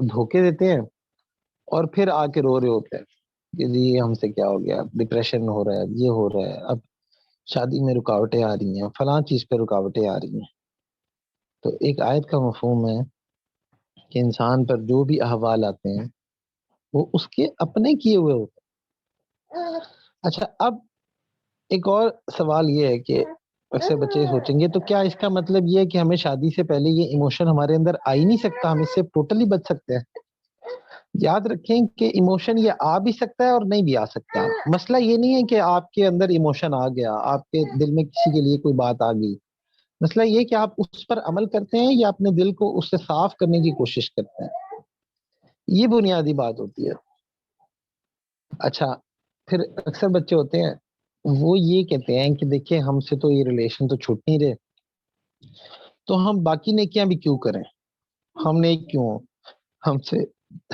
S1: دھوکے دیتے ہیں اور پھر آ کے رو رہے ہوتے ہیں کہ جی ہم سے کیا ہو گیا، ڈپریشن ہو رہا ہے، یہ ہو رہا ہے، اب شادی میں رکاوٹیں آ رہی ہیں، فلاں چیز پہ رکاوٹیں آ رہی ہیں. تو ایک آیت کا مفہوم ہے کہ انسان پر جو بھی احوال آتے ہیں وہ اس کے اپنے کیے ہوئے ہوتے ہیں. اچھا، اب ایک اور سوال یہ ہے کہ اکثر بچے سوچیں گے تو کیا اس کا مطلب یہ ہے کہ ہمیں شادی سے پہلے یہ ایموشن ہمارے اندر آ ہی نہیں سکتا، ہم اس سے ٹوٹلی بچ سکتے ہیں؟ یاد رکھیں کہ ایموشن یہ آ بھی سکتا ہے اور نہیں بھی آ سکتا. مسئلہ یہ نہیں ہے کہ آپ کے اندر ایموشن آ گیا، آپ کے دل میں کسی کے لیے کوئی بات آ گئی. مسئلہ یہ کہ آپ اس پر عمل کرتے ہیں یا اپنے دل کو اس سے صاف کرنے کی کوشش کرتے ہیں. یہ بنیادی بات ہوتی ہے. اچھا، پھر اکثر بچے ہوتے ہیں وہ یہ کہتے ہیں کہ دیکھیں ہم سے تو یہ ریلیشن تو چھوٹ نہیں رہے، تو ہم باقی نیکیاں بھی کیوں کریں، ہم نیک کیوں ہوں، ہم سے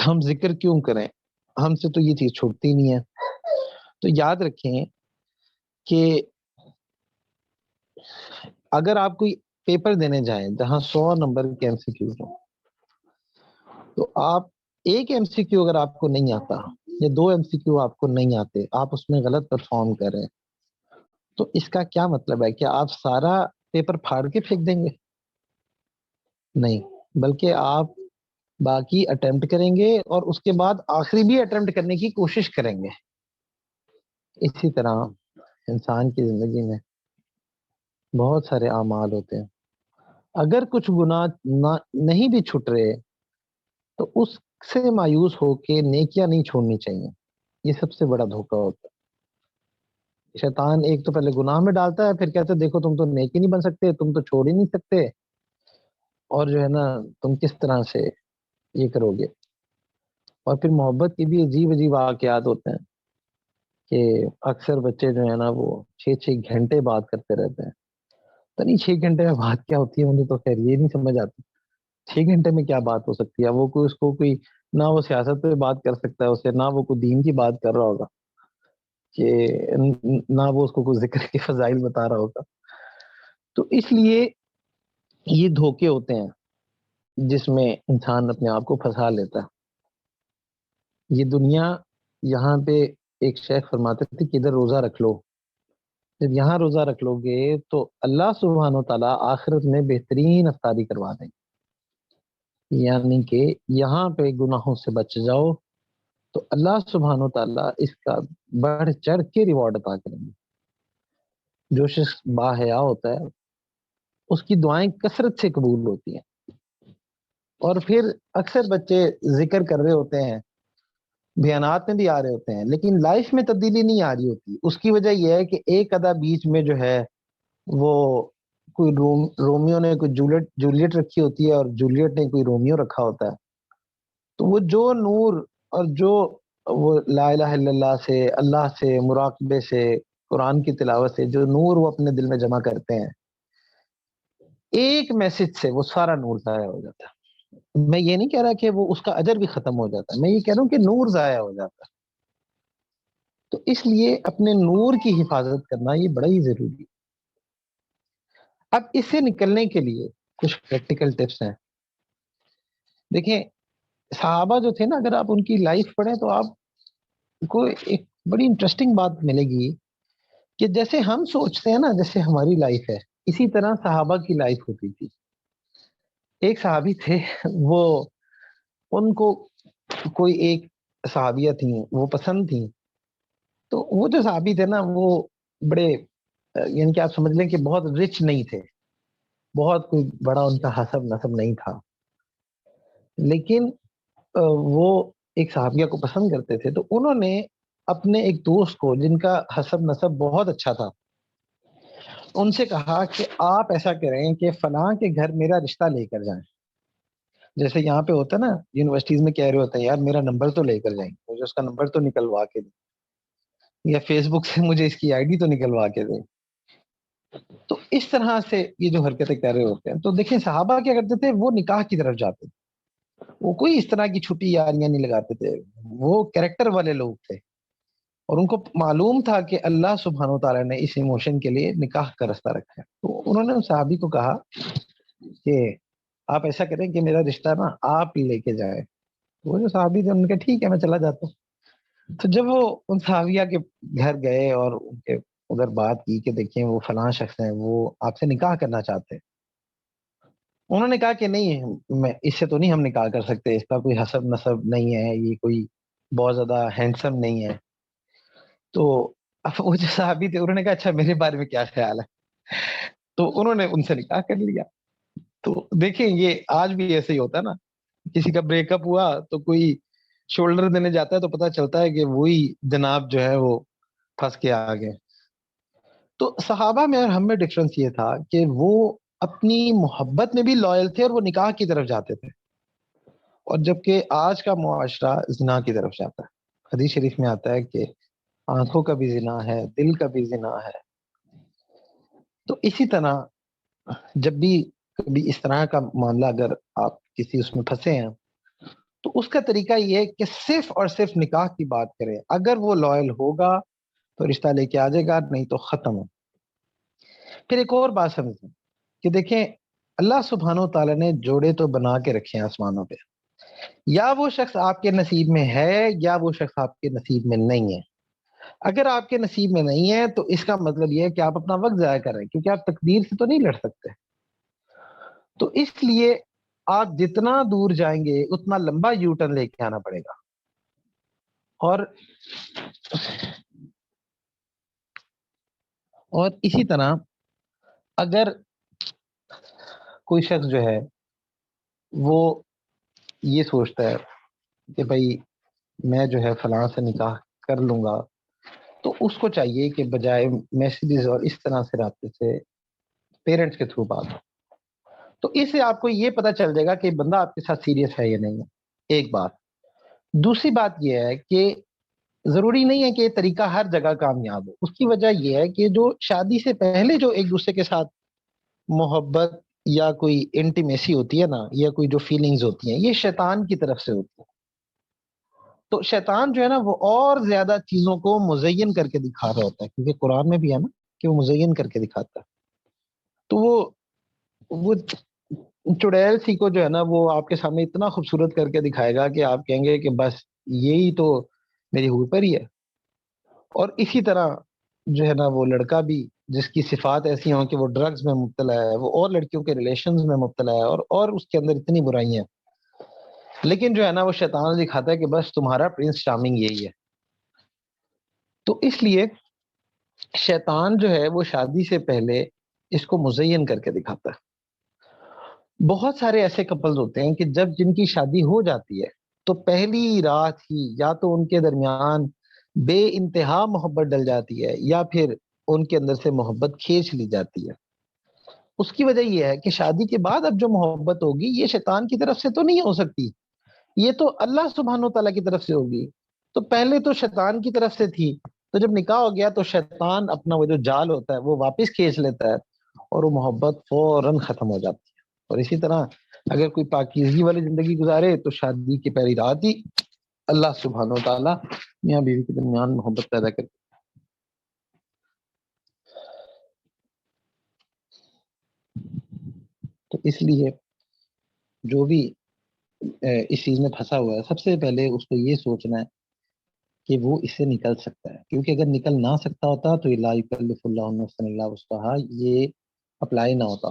S1: ہم ذکر کیوں کریں، ہم سے تو یہ چیز چھوٹتی نہیں ہے. تو یاد رکھیں کہ اگر آپ کوئی پیپر دینے جائیں جہاں 100 نمبر کے ایم سی کیو ہوں، تو آپ ایک ایم سی کیو اگر آپ کو نہیں آتا یا 2 ایم سی کیو آپ کو نہیں آتے، آپ اس میں غلط پرفارم کر رہے ہیں، تو اس کا کیا مطلب ہے کہ آپ سارا پیپر پھاڑ کے پھینک دیں گے؟ نہیں، بلکہ آپ باقی اٹیمپٹ کریں گے اور اس کے بعد آخری بھی اٹیمپٹ کرنے کی کوشش کریں گے. اسی طرح انسان کی زندگی میں بہت سارے اعمال ہوتے ہیں، اگر کچھ گناہ نہیں بھی چھٹ رہے تو اس سے مایوس ہو کے نیکیاں نہیں چھوڑنی چاہیے. یہ سب سے بڑا دھوکہ ہوتا ہے. شیطان ایک تو پہلے گناہ میں ڈالتا ہے، پھر کہتے دیکھو تم تو نیکی نہیں بن سکتے، تم تو چھوڑ ہی نہیں سکتے، اور جو ہے نا تم کس طرح سے یہ کرو گے. اور پھر محبت کے بھی عجیب عجیب واقعات ہوتے ہیں کہ اکثر بچے جو ہے نا وہ 6 گھنٹے بات کرتے رہتے ہیں. تو نہیں 6 گھنٹے میں بات کیا ہوتی ہے مجھے تو خیر یہ نہیں سمجھ آتی. 6 گھنٹے میں کیا بات ہو سکتی ہے؟ وہ کوئی اس کو کوئی نہ وہ سیاست پہ بات کر سکتا ہے اسے، نہ وہ کوئی دین کی بات کر رہا ہوگا، کہ نہ وہ اس کو کوئی ذکر کے فضائل بتا رہا ہوگا. تو اس لیے یہ دھوکے ہوتے ہیں جس میں انسان اپنے آپ کو پھنسا لیتا ہے. یہ دنیا، یہاں پہ ایک شیخ فرماتے تھے کہ ادھر روزہ رکھ لو، جب یہاں روزہ رکھ لو گے تو اللہ سبحانہ و تعالیٰ آخرت میں بہترین افطاری کروا دیں گے. یعنی کہ یہاں پہ گناہوں سے بچ جاؤ تو اللہ سبحانہ و تعالیٰ اس کا بڑھ چڑھ کے ریوارڈ عطا کریں گے. جو شخص باحیا ہوتا ہے اس کی دعائیں کثرت سے قبول ہوتی ہیں. اور پھر اکثر بچے ذکر کر رہے ہوتے ہیں، بیانات میں بھی آ رہے ہوتے ہیں، لیکن لائف میں تبدیلی نہیں آ رہی ہوتی. اس کی وجہ یہ ہے کہ ایک آدھا بیچ میں جو ہے وہ کوئی رومیو نے کوئی جولیٹ رکھی ہوتی ہے اور جولیٹ نے کوئی رومیو رکھا ہوتا ہے. تو وہ جو نور اور جو وہ لا الہ الا اللہ سے، اللہ سے، مراقبے سے، قرآن کی تلاوت سے جو نور وہ اپنے دل میں جمع کرتے ہیں، ایک میسج سے وہ سارا نور ضائع ہو جاتا ہے. میں یہ نہیں کہہ رہا کہ وہ اس کا اجر بھی ختم ہو جاتا ہے، میں یہ کہہ رہا ہوں کہ نور ضائع ہو جاتا ہے. تو اس لیے اپنے نور کی حفاظت کرنا یہ بڑا ہی ضروری ہے. اب اس سے نکلنے کے لیے کچھ پریکٹیکل ٹپس ہیں. دیکھیں صحابہ جو تھے نا، اگر آپ ان کی لائف پڑھیں تو آپ کو ایک بڑی انٹرسٹنگ بات ملے گی کہ جیسے ہم سوچتے ہیں نا جیسے ہماری لائف ہے، اسی طرح صحابہ کی لائف ہوتی تھی. ایک صحابی تھے، وہ ان کو کوئی ایک صحابیہ تھیں وہ پسند تھیں. تو وہ جو صحابی تھے نا وہ بڑے یعنی کہ آپ سمجھ لیں کہ بہت رچ نہیں تھے، بہت کوئی بڑا ان کا حسب نسب نہیں تھا، لیکن وہ ایک صحابیہ کو پسند کرتے تھے. تو انہوں نے اپنے ایک دوست کو جن کا حسب نسب بہت اچھا تھا ان سے کہا کہ آپ ایسا کریں کہ فلاں کے گھر میرا رشتہ لے کر جائیں. جیسے یہاں پہ ہوتا ہے نا یونیورسٹیز میں کہہ رہے ہوتے ہیں یار میرا نمبر تو لے کر جائیں، مجھے اس کا نمبر تو نکلوا کے دیں، یا فیس بک سے مجھے اس کی آئی ڈی تو نکلوا کے دیں. تو اس طرح سے یہ جو حرکتیں کر رہے ہوتے ہیں. تو دیکھیں صحابہ کیا کرتے تھے، وہ نکاح کی طرف جاتے تھے، وہ کوئی اس طرح کی چھٹی یاریاں نہیں لگاتے تھے. وہ کریکٹر والے لوگ تھے اور ان کو معلوم تھا کہ اللہ سبحانہ و تعالیٰ نے اس ایموشن کے لیے نکاح کا رستہ رکھا ہے. تو انہوں نے اس صحابی کو کہا کہ آپ ایسا کریں کہ میرا رشتہ نا آپ لے کے جائیں. وہ جو صحابی تھے انہوں نے کہا ٹھیک ہے میں چلا جاتا ہوں. تو جب وہ ان صحابیہ کے گھر گئے اور ان کے ادھر بات کی کہ دیکھیں وہ فلاں شخص ہیں وہ آپ سے نکاح کرنا چاہتے ہیں، انہوں نے کہا کہ نہیں، میں اس سے تو نہیں ہم نکاح کر سکتے، اس کا کوئی حسب نسب نہیں ہے، یہ کوئی بہت زیادہ ہینڈسم نہیں ہے. تو اب وہ جو صحابی تھے انہوں نے کہا اچھا میرے بارے میں کیا خیال ہے، تو انہوں نے ان سے نکاح کر لیا. تو دیکھیں یہ آج بھی ایسے ہی ہوتا ہے نا، کسی کا بریک اپ ہوا تو کوئی شولڈر دینے جاتا ہے تو پتا چلتا ہے کہ وہی جناب جو ہے وہ پھنس کے آ گئے. تو صحابہ میں اور ہم میں ڈفرنس یہ تھا کہ وہ اپنی محبت میں بھی لائل تھے اور وہ نکاح کی طرف جاتے تھے، اور جبکہ آج کا معاشرہ زنا کی طرف جاتا ہے. حدیث شریف میں آتا ہے کہ آنکھوں کا بھی زنا ہے، دل کا بھی زنا ہے. تو اسی طرح جب بھی کبھی اس طرح کا معاملہ اگر آپ کسی اس میں پھنسے ہیں تو اس کا طریقہ یہ ہے کہ صرف اور صرف نکاح کی بات کریں. اگر وہ لائل ہوگا تو رشتہ لے کے آ جائے گا، نہیں تو ختم ہے. پھر ایک اور بات سمجھیں کہ دیکھیں اللہ سبحانہ و تعالیٰ نے جوڑے تو بنا کے رکھے ہیں آسمانوں پہ، یا وہ شخص آپ کے نصیب میں ہے یا وہ شخص آپ کے نصیب میں نہیں ہے. اگر آپ کے نصیب میں نہیں ہے تو اس کا مطلب یہ ہے کہ آپ اپنا وقت ضائع کر رہے ہیں، کیونکہ آپ تقدیر سے تو نہیں لڑ سکتے. تو اس لیے آپ جتنا دور جائیں گے اتنا لمبا یو ٹرن لے کے آنا پڑے گا. اور اسی طرح اگر کوئی شخص جو ہے وہ یہ سوچتا ہے کہ بھائی میں جو ہے فلاں سے نکاح کر لوں گا، تو اس کو چاہیے کہ بجائے میسیجز اور اس طرح سے رابطے سے پیرنٹس کے تھرو بات ہو. تو اس سے آپ کو یہ پتا چل جائے گا کہ بندہ آپ کے ساتھ سیریس ہے یا نہیں ہے. ایک بات. دوسری بات یہ ہے کہ ضروری نہیں ہے کہ یہ طریقہ ہر جگہ کامیاب ہو. اس کی وجہ یہ ہے کہ جو شادی سے پہلے جو ایک دوسرے کے ساتھ محبت یا کوئی انٹیمیسی ہوتی ہے نا، یا کوئی جو فیلنگز ہوتی ہیں، یہ شیطان کی طرف سے ہوتی ہیں. تو شیطان جو ہے نا وہ اور زیادہ چیزوں کو مزین کر کے دکھا رہا ہوتا ہے، کیونکہ قرآن میں بھی ہے نا کہ وہ مزین کر کے دکھاتا ہے. تو وہ چڑیل سی کو جو ہے نا وہ آپ کے سامنے اتنا خوبصورت کر کے دکھائے گا کہ آپ کہیں گے کہ بس یہی تو میری اوپر ہی ہے. اور اسی طرح جو ہے نا وہ لڑکا بھی جس کی صفات ایسی ہوں کہ وہ ڈرگز میں مبتلا ہے، وہ اور لڑکیوں کے ریلیشنز میں مبتلا ہے، اور اس کے اندر اتنی برائیاں، لیکن جو ہے نا وہ شیطان دکھاتا ہے کہ بس تمہارا پرنس چارمنگ یہی ہے. تو اس لیے شیطان جو ہے وہ شادی سے پہلے اس کو مزین کر کے دکھاتا ہے. بہت سارے ایسے کپلز ہوتے ہیں کہ جب جن کی شادی ہو جاتی ہے تو پہلی رات ہی یا تو ان کے درمیان بے انتہا محبت ڈل جاتی ہے یا پھر ان کے اندر سے محبت کھینچ لی جاتی ہے. اس کی وجہ یہ ہے کہ شادی کے بعد اب جو محبت ہوگی یہ شیطان کی طرف سے تو نہیں ہو سکتی، یہ تو اللہ سبحانہ و تعالیٰ کی طرف سے ہوگی. تو پہلے تو شیطان کی طرف سے تھی، تو جب نکاح ہو گیا تو شیطان اپنا وہ جو جال ہوتا ہے وہ واپس کھینچ لیتا ہے اور وہ محبت فوراً ختم ہو جاتی ہے. اور اسی طرح اگر کوئی پاکیزگی والی زندگی گزارے تو شادی کی پہلی رات ہی اللہ سبحانہ و تعالیٰ میاں بیوی کے درمیان محبت پیدا کرتے. تو اس لیے جو بھی اس چیز میں پھنسا ہوا ہے سب سے پہلے اس کو یہ سوچنا ہے کہ وہ اس سے نکل سکتا ہے، کیونکہ اگر نکل نہ سکتا ہوتا تو لا یکلف اللہ نفسا الا وسعہا یہ اپلائی نہ ہوتا.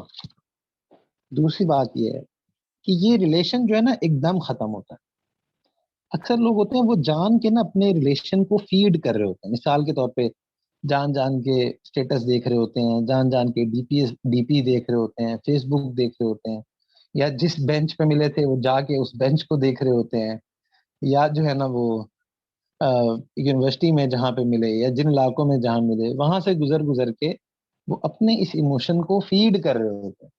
S1: دوسری بات یہ ہے کہ یہ ریلیشن جو ہے نا ایک دم ختم ہوتا ہے. اکثر لوگ ہوتے ہیں وہ جان کے نا اپنے ریلیشن کو فیڈ کر رہے ہوتے ہیں. مثال کے طور پہ جان جان کے اسٹیٹس دیکھ رہے ہوتے ہیں، جان جان کے ڈی پی دیکھ رہے ہوتے ہیں، فیس بک دیکھ رہے ہوتے ہیں، یا جس بینچ پہ ملے تھے وہ جا کے اس بینچ کو دیکھ رہے ہوتے ہیں، یا جو ہے نا وہ یونیورسٹی میں جہاں پہ ملے یا جن علاقوں میں جہاں ملے وہاں سے گزر گزر کے وہ اپنے اس ایموشن کو فیڈ کر رہے ہوتے ہیں.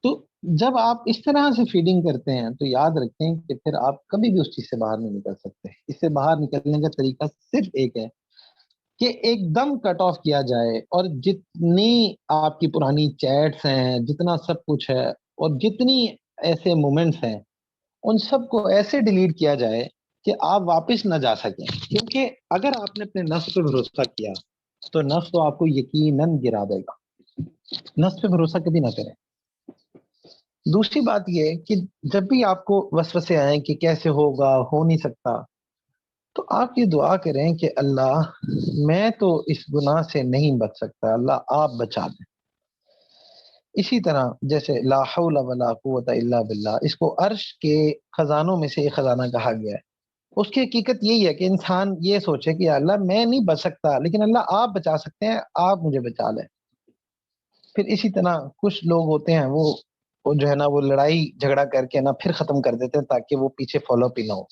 S1: تو جب آپ اس طرح سے فیڈنگ کرتے ہیں تو یاد رکھیں کہ پھر آپ کبھی بھی اس چیز سے باہر نہیں نکل سکتے. اس سے باہر نکلنے کا طریقہ صرف ایک ہے کہ ایک دم کٹ آف کیا جائے، اور جتنی آپ کی پرانی چیٹس ہیں، جتنا سب کچھ ہے، اور جتنی ایسے مومنٹس ہیں ان سب کو ایسے ڈیلیٹ کیا جائے کہ آپ واپس نہ جا سکیں. کیونکہ اگر آپ نے اپنے نفس پہ بھروسہ کیا تو نفس تو آپ کو یقیناً گرا دے گا. نفس پہ بھروسہ کبھی نہ کریں. دوسری بات یہ ہے کہ جب بھی آپ کو وسوسے آئیں کہ کیسے ہوگا، ہو نہیں سکتا، تو آپ یہ دعا کریں کہ اللہ میں تو اس گناہ سے نہیں بچ سکتا، اللہ آپ بچا دیں. اسی طرح جیسے لا حول ولا قوت الا باللہ، اس کو عرش کے خزانوں میں سے ایک خزانہ کہا گیا ہے۔ اس کی حقیقت یہی ہے کہ انسان یہ سوچے کہ یا اللہ میں نہیں بچ سکتا، لیکن اللہ آپ بچا سکتے ہیں، آپ مجھے بچا لیں۔ پھر اسی طرح کچھ لوگ ہوتے ہیں وہ جو ہے نا وہ لڑائی جھگڑا کر کے نا پھر ختم کر دیتے ہیں تاکہ وہ پیچھے فالو اپ ہی نہ ہو۔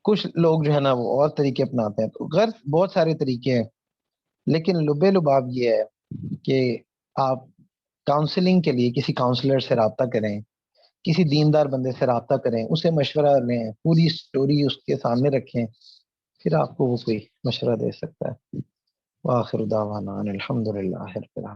S1: کچھ لوگ جو ہے نا وہ اور طریقے اپناتے ہیں، تو غرض بہت سارے طریقے ہیں، لیکن لبے لباب یہ ہے کہ آپ کاؤنسلنگ کے لیے کسی کاؤنسلر سے رابطہ کریں، کسی دیندار بندے سے رابطہ کریں، اسے مشورہ لیں، پوری سٹوری اس کے سامنے رکھیں، پھر آپ کو وہ کوئی مشورہ دے سکتا ہے۔ وآخر دعوانا ان الحمد للہ رب العالمین۔